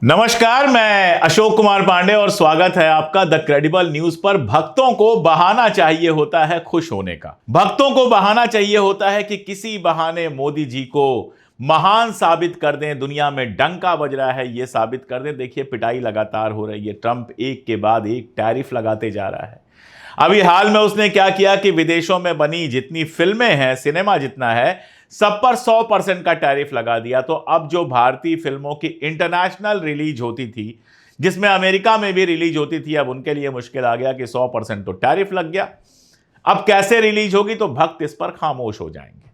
नमस्कार, मैं अशोक कुमार पांडे और स्वागत है आपका द क्रेडिबल न्यूज पर। भक्तों को बहाना चाहिए होता है खुश होने का। भक्तों को बहाना चाहिए होता है कि किसी बहाने मोदी जी को महान साबित कर दें, दुनिया में डंका बज रहा है ये साबित कर दें। देखिए, पिटाई लगातार हो रही है। ट्रंप एक के बाद एक टैरिफ लगाते जा रहा है। अभी हाल में उसने क्या किया कि विदेशों में बनी जितनी फिल्में हैं, सिनेमा जितना है, सब पर 100% का टैरिफ लगा दिया। तो अब जो भारतीय फिल्मों की इंटरनेशनल रिलीज होती थी, जिसमें अमेरिका में भी रिलीज होती थी, अब उनके लिए मुश्किल आ गया कि 100% तो टैरिफ लग गया। अब कैसे रिलीज होगी? तो भक्त इस पर खामोश हो जाएंगे।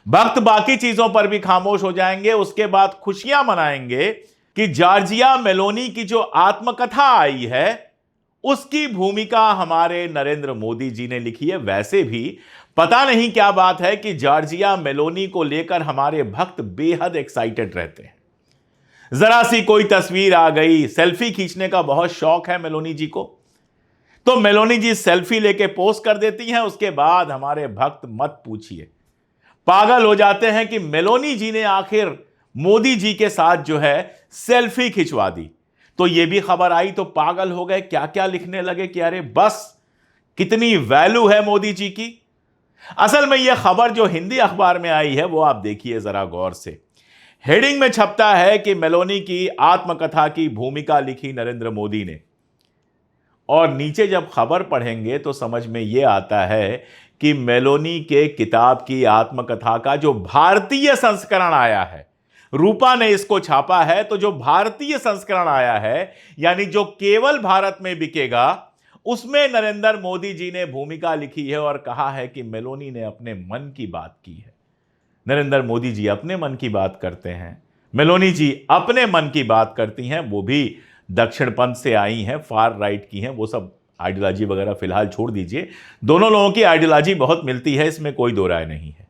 भक्त बाकी चीजों पर भी खामोश हो जाएंगे। उसके बाद खुशियां मनाएंगे कि जॉर्जिया मेलोनी की जो आत्मकथा आई है उसकी भूमिका हमारे नरेंद्र मोदी जी ने लिखी है। वैसे भी पता नहीं क्या बात है कि जॉर्जिया मेलोनी को लेकर हमारे भक्त बेहद एक्साइटेड रहते हैं। जरा सी कोई तस्वीर आ गई, सेल्फी खींचने का बहुत शौक है मेलोनी जी को, तो मेलोनी जी सेल्फी लेके पोस्ट कर देती हैं। उसके बाद हमारे भक्त मत पूछिए, पागल हो जाते हैं कि मेलोनी जी ने आखिर मोदी जी के साथ जो है सेल्फी खिंचवा दी। तो यह भी खबर आई तो पागल हो गए, क्या क्या लिखने लगे कि अरे बस कितनी वैल्यू है मोदी जी की। असल में यह खबर जो हिंदी अखबार में आई है वो आप देखिए जरा गौर से। हेडिंग में छपता है कि मेलोनी की आत्मकथा की भूमिका लिखी नरेंद्र मोदी ने, और नीचे जब खबर पढ़ेंगे तो समझ में यह आता है कि मेलोनी के किताब की आत्मकथा का जो भारतीय संस्करण आया है, रूपा ने इसको छापा है, तो जो भारतीय संस्करण आया है यानी जो केवल भारत में बिकेगा, उसमें नरेंद्र मोदी जी ने भूमिका लिखी है और कहा है कि मेलोनी ने अपने मन की बात की है। नरेंद्र मोदी जी अपने मन की बात करते हैं, मेलोनी जी अपने मन की बात करती हैं। वो भी दक्षिणपंथ से आई हैं, फार राइट की हैं। वो सब आइडियोलॉजी वगैरह फिलहाल छोड़ दीजिए, दोनों लोगों की आइडियोलॉजी बहुत मिलती है, इसमें कोई दो राय नहीं है।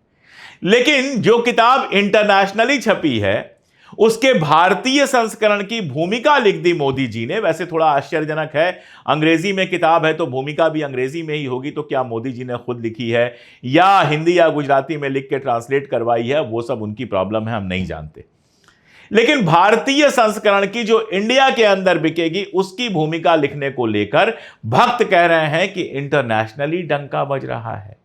लेकिन जो किताब इंटरनेशनली छपी है उसके भारतीय संस्करण की भूमिका लिख दी मोदी जी ने। वैसे थोड़ा आश्चर्यजनक है, अंग्रेजी में किताब है तो भूमिका भी अंग्रेजी में ही होगी, तो क्या मोदी जी ने खुद लिखी है या हिंदी या गुजराती में लिख के ट्रांसलेट करवाई है, वो सब उनकी प्रॉब्लम है, हम नहीं जानते। लेकिन भारतीय संस्करण की जो इंडिया के अंदर बिकेगी उसकी भूमिका लिखने को लेकर भक्त कह रहे हैं कि इंटरनेशनली डंका बज रहा है।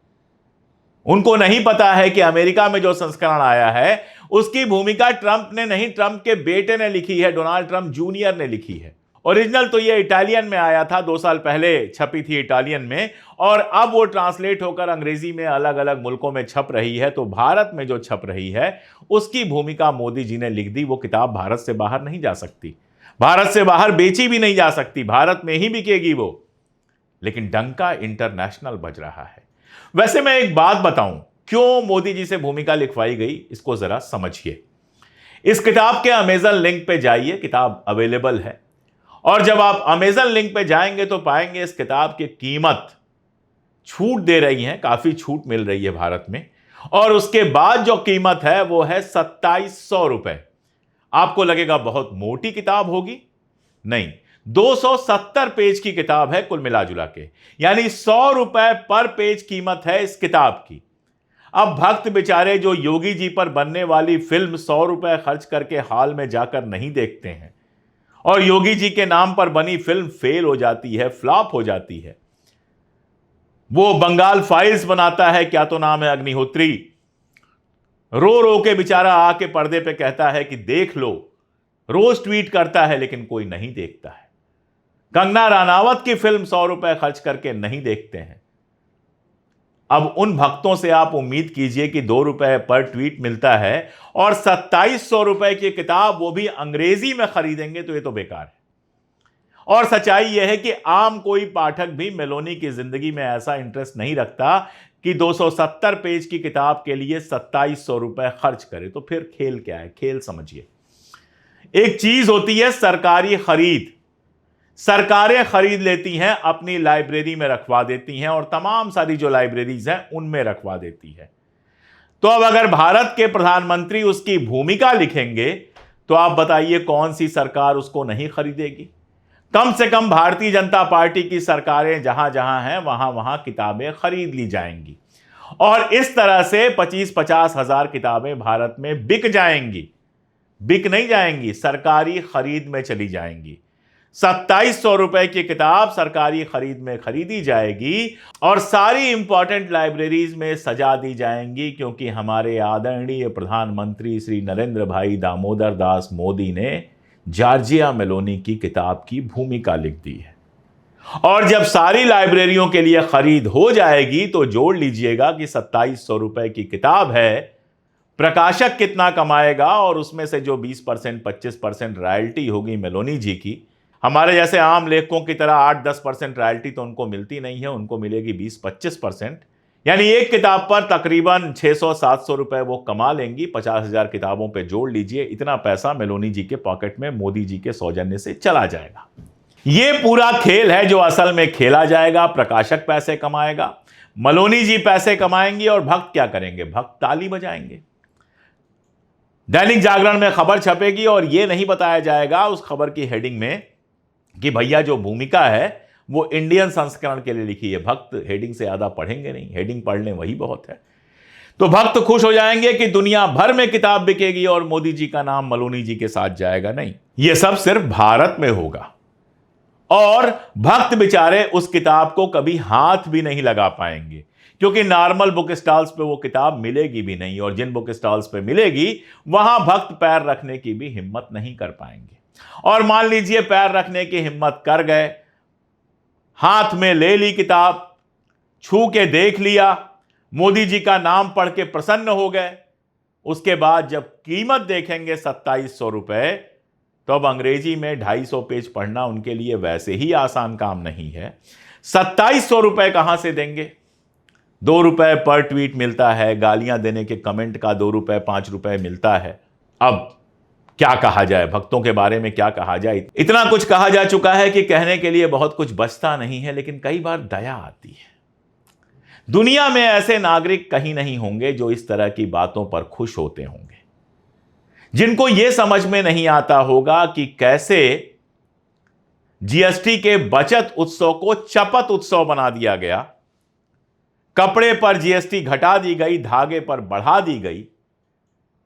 उनको नहीं पता है कि अमेरिका में जो संस्करण आया है उसकी भूमिका ट्रंप ने नहीं, ट्रंप के बेटे ने लिखी है, डोनाल्ड ट्रंप जूनियर ने लिखी है। ओरिजिनल तो ये इटालियन में आया था, 2 साल पहले छपी थी इटालियन में, और अब वो ट्रांसलेट होकर अंग्रेजी में अलग अलग मुल्कों में छप रही है। तो भारत में जो छप रही है उसकी भूमिका मोदी जी ने लिख दी। वो किताब भारत से बाहर नहीं जा सकती, भारत से बाहर बेची भी नहीं जा सकती, भारत में ही बिकेगी वो। लेकिन डंका इंटरनेशनल बज रहा है। वैसे मैं एक बात बताऊं, क्यों मोदी जी से भूमिका लिखवाई गई, इसको जरा समझिए। इस किताब के अमेजन लिंक पे जाइए, किताब अवेलेबल है, और जब आप अमेजन लिंक पे जाएंगे तो पाएंगे इस किताब की कीमत छूट दे रही है, काफी छूट मिल रही है भारत में, और उसके बाद जो कीमत है वो है 2700 रुपए। आपको लगेगा बहुत मोटी किताब होगी, नहीं, 270 पेज की किताब है कुल मिला जुला के, यानी 100 रुपए पर पेज कीमत है इस किताब की। अब भक्त बेचारे जो योगी जी पर बनने वाली फिल्म 100 रुपए खर्च करके हॉल में जाकर नहीं देखते हैं, और योगी जी के नाम पर बनी फिल्म फेल हो जाती है, फ्लॉप हो जाती है। वो बंगाल फाइल्स बनाता है, क्या तो नाम है, अग्निहोत्री, रो रो के बेचारा आके पर्दे पे कहता है कि देख लो, रोज ट्वीट करता है लेकिन कोई नहीं देखता है। कंगना रनावत की फिल्म 100 रुपए खर्च करके नहीं देखते हैं। अब उन भक्तों से आप उम्मीद कीजिए कि 2 रुपए पर ट्वीट मिलता है और 2700 रुपए की किताब वो भी अंग्रेजी में खरीदेंगे, तो ये तो बेकार है। और सच्चाई यह है कि आम कोई पाठक भी मेलोनी की जिंदगी में ऐसा इंटरेस्ट नहीं रखता कि 270 पेज की किताब के लिए 2700 रुपए खर्च करे। तो फिर खेल क्या है? खेल समझिए। एक चीज होती है सरकारी खरीद, सरकारें खरीद लेती हैं, अपनी लाइब्रेरी में रखवा देती हैं, और तमाम सारी जो लाइब्रेरीज हैं उनमें रखवा देती है। तो अब अगर भारत के प्रधानमंत्री उसकी भूमिका लिखेंगे तो आप बताइए कौन सी सरकार उसको नहीं खरीदेगी? कम से कम भारतीय जनता पार्टी की सरकारें जहां जहां हैं वहां वहां किताबें खरीद ली जाएंगी, और इस तरह से 25-50 हजार किताबें भारत में बिक जाएंगी। बिक नहीं जाएंगी, सरकारी खरीद में चली जाएंगी। 2700 रुपए की किताब सरकारी खरीद में खरीदी जाएगी और सारी इंपॉर्टेंट लाइब्रेरीज में सजा दी जाएंगी, क्योंकि हमारे आदरणीय प्रधानमंत्री श्री नरेंद्र भाई दामोदर दास मोदी ने जॉर्जिया मेलोनी की किताब की भूमिका लिख दी है। और जब सारी लाइब्रेरियों के लिए खरीद हो जाएगी तो जोड़ लीजिएगा कि 2700 रुपए की किताब है, प्रकाशक कितना कमाएगा, और उसमें से जो 20% 25% रॉयल्टी होगी मेलोनी जी की, हमारे जैसे आम लेखकों की तरह 8-10% रॉयल्टी तो उनको मिलती नहीं है, उनको मिलेगी 20-25%। यानी एक किताब पर तकरीबन 600-700 रुपए वो कमा लेंगी। 50,000 किताबों पे जोड़ लीजिए, इतना पैसा मेलोनी जी के पॉकेट में मोदी जी के सौजन्य से चला जाएगा। ये पूरा खेल है जो असल में खेला जाएगा। प्रकाशक पैसे कमाएगा, मेलोनी जी पैसे कमाएंगी, और भक्त क्या करेंगे? भक्त ताली बजाएंगे। दैनिक जागरण में खबर छपेगी और यह नहीं बताया जाएगा उस खबर की हेडिंग में कि भैया जो भूमिका है वो इंडियन संस्करण के लिए लिखी है। भक्त हेडिंग से ज्यादा पढ़ेंगे नहीं, हेडिंग पढ़ लें वही बहुत है। तो भक्त खुश हो जाएंगे कि दुनिया भर में किताब बिकेगी और मोदी जी का नाम मेलोनी जी के साथ जाएगा। नहीं, यह सब सिर्फ भारत में होगा, और भक्त बेचारे उस किताब को कभी हाथ भी नहीं लगा पाएंगे, क्योंकि नॉर्मल बुक स्टॉल्स पे वो किताब मिलेगी भी नहीं, और जिन बुक स्टॉल्स पे मिलेगी वहां भक्त पैर रखने की भी हिम्मत नहीं कर पाएंगे। और मान लीजिए पैर रखने की हिम्मत कर गए, हाथ में ले ली किताब, छू के देख लिया, मोदी जी का नाम पढ़ के प्रसन्न हो गए, उसके बाद जब कीमत देखेंगे 2700 रुपए, तो अब अंग्रेजी में 250 पेज पढ़ना उनके लिए वैसे ही आसान काम नहीं है। 2700 रुपए कहां से देंगे? 2 रुपए पर ट्वीट मिलता है, गालियां देने के कमेंट का 2 रुपए 5 रुपए मिलता है। अब क्या कहा जाए, भक्तों के बारे में क्या कहा जाए? इतना कुछ कहा जा चुका है कि कहने के लिए बहुत कुछ बचता नहीं है, लेकिन कई बार दया आती है। दुनिया में ऐसे नागरिक कहीं नहीं होंगे जो इस तरह की बातों पर खुश होते होंगे, जिनको यह समझ में नहीं आता होगा कि कैसे जीएसटी के बचत उत्सव को चपत उत्सव बना दिया गया। कपड़े पर जीएसटी घटा दी गई, धागे पर बढ़ा दी गई,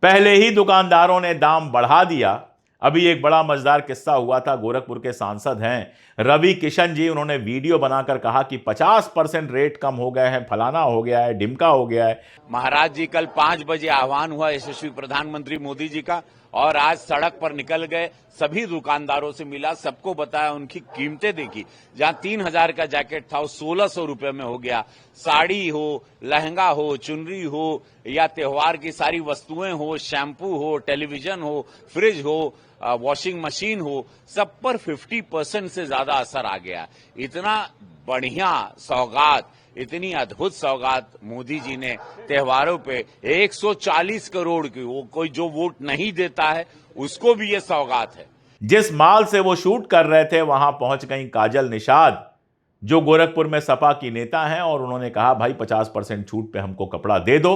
पहले ही दुकानदारों ने दाम बढ़ा दिया। अभी एक बड़ा मजेदार किस्सा हुआ था, गोरखपुर के सांसद हैं रवि किशन जी, उन्होंने वीडियो बनाकर कहा कि 50% रेट कम हो गए हैं, फलाना हो गया है, ढिमका हो गया है। महाराज जी, कल 5 बजे आह्वान हुआ यशस्वी प्रधानमंत्री मोदी जी का, और आज सड़क पर निकल गए, सभी दुकानदारों से मिला, सबको बताया, उनकी कीमतें देखी। जहां 3000 का जैकेट था वो 1600 रुपए में हो गया। साड़ी हो, लहंगा हो, चुनरी हो, या त्योहार की सारी वस्तुएं हो, शैम्पू हो, टेलीविजन हो, फ्रिज हो, वॉशिंग मशीन हो, सब पर 50% से ज्यादा असर आ गया। इतना बढ़िया सौगात, इतनी अद्भुत सौगात मोदी जी ने त्योहारों पे 140 करोड़ की, वो कोई जो वोट नहीं देता है उसको भी ये सौगात है। जिस माल से वो शूट कर रहे थे वहां पहुंच गई काजल निषाद, जो गोरखपुर में सपा की नेता हैं, और उन्होंने कहा भाई 50% छूट पे हमको कपड़ा दे दो।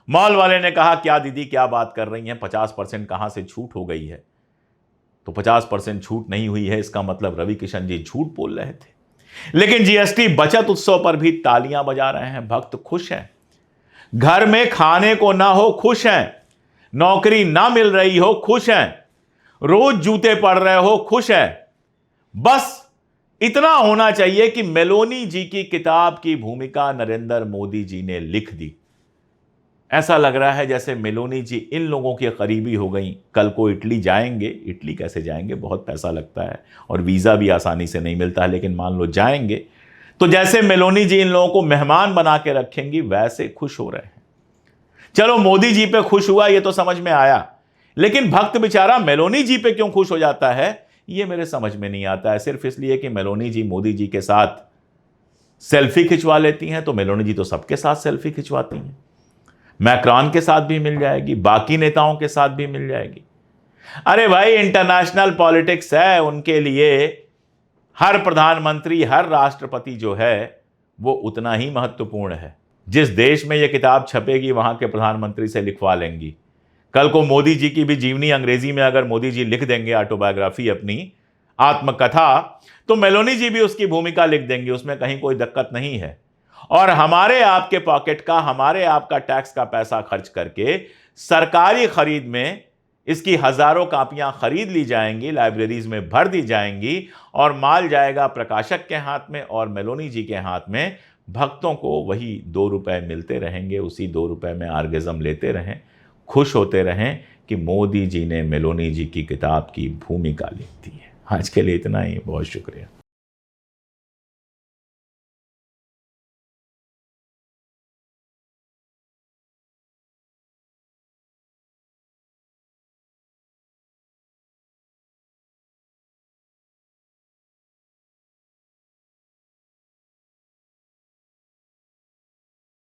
मॉल वाले ने कहा क्या दीदी क्या बात कर रही हैं, 50% कहां से छूट हो गई है? तो 50% छूट नहीं हुई है, इसका मतलब रवि किशन जी झूठ बोल रहे थे। लेकिन जीएसटी बचत उत्सव पर भी तालियां बजा रहे हैं, भक्त खुश हैं। घर में खाने को ना हो खुश हैं, नौकरी ना मिल रही हो खुश हैं, रोज जूते पड़ रहे हो खुश हैं। बस इतना होना चाहिए कि मेलोनी जी की किताब की भूमिका नरेंद्र मोदी जी ने लिख दी। ऐसा लग रहा है जैसे मेलोनी जी इन लोगों की करीबी हो गई। कल को इटली जाएंगे, इटली कैसे जाएंगे, बहुत पैसा लगता है और वीज़ा भी आसानी से नहीं मिलता है, लेकिन मान लो जाएंगे तो जैसे मेलोनी जी इन लोगों को मेहमान बना के रखेंगी वैसे खुश हो रहे हैं। चलो मोदी जी पे खुश हुआ ये तो समझ में आया, लेकिन भक्त बेचारा मेलोनी जी पे क्यों खुश हो जाता है ये मेरे समझ में नहीं आता है। सिर्फ इसलिए कि मेलोनी जी मोदी जी के साथ सेल्फी खिंचवा लेती हैं, तो मेलोनी जी तो सबके साथ सेल्फी खिंचवाती हैं। मैक्रोन के साथ भी मिल जाएगी, बाकी नेताओं के साथ भी मिल जाएगी। अरे भाई इंटरनेशनल पॉलिटिक्स है, उनके लिए हर प्रधानमंत्री, हर राष्ट्रपति जो है वो उतना ही महत्वपूर्ण है। जिस देश में ये किताब छपेगी वहां के प्रधानमंत्री से लिखवा लेंगी। कल को मोदी जी की भी जीवनी अंग्रेजी में अगर मोदी जी लिख देंगे, ऑटोबायोग्राफी अपनी आत्मकथा, तो मेलोनी जी भी उसकी भूमिका लिख देंगी, उसमें कहीं कोई दिक्कत नहीं है। और हमारे आपके पॉकेट का, हमारे आपका टैक्स का पैसा खर्च करके सरकारी खरीद में इसकी हजारों कापियां खरीद ली जाएंगी, लाइब्रेरीज में भर दी जाएंगी और माल जाएगा प्रकाशक के हाथ में और मेलोनी जी के हाथ में। भक्तों को वही 2 रुपए मिलते रहेंगे, उसी 2 रुपए में आर्गेजम लेते रहें, खुश होते रहें कि मोदी जी ने मेलोनी जी की किताब की भूमिका लिख दी है। आज के लिए इतना ही, बहुत शुक्रिया।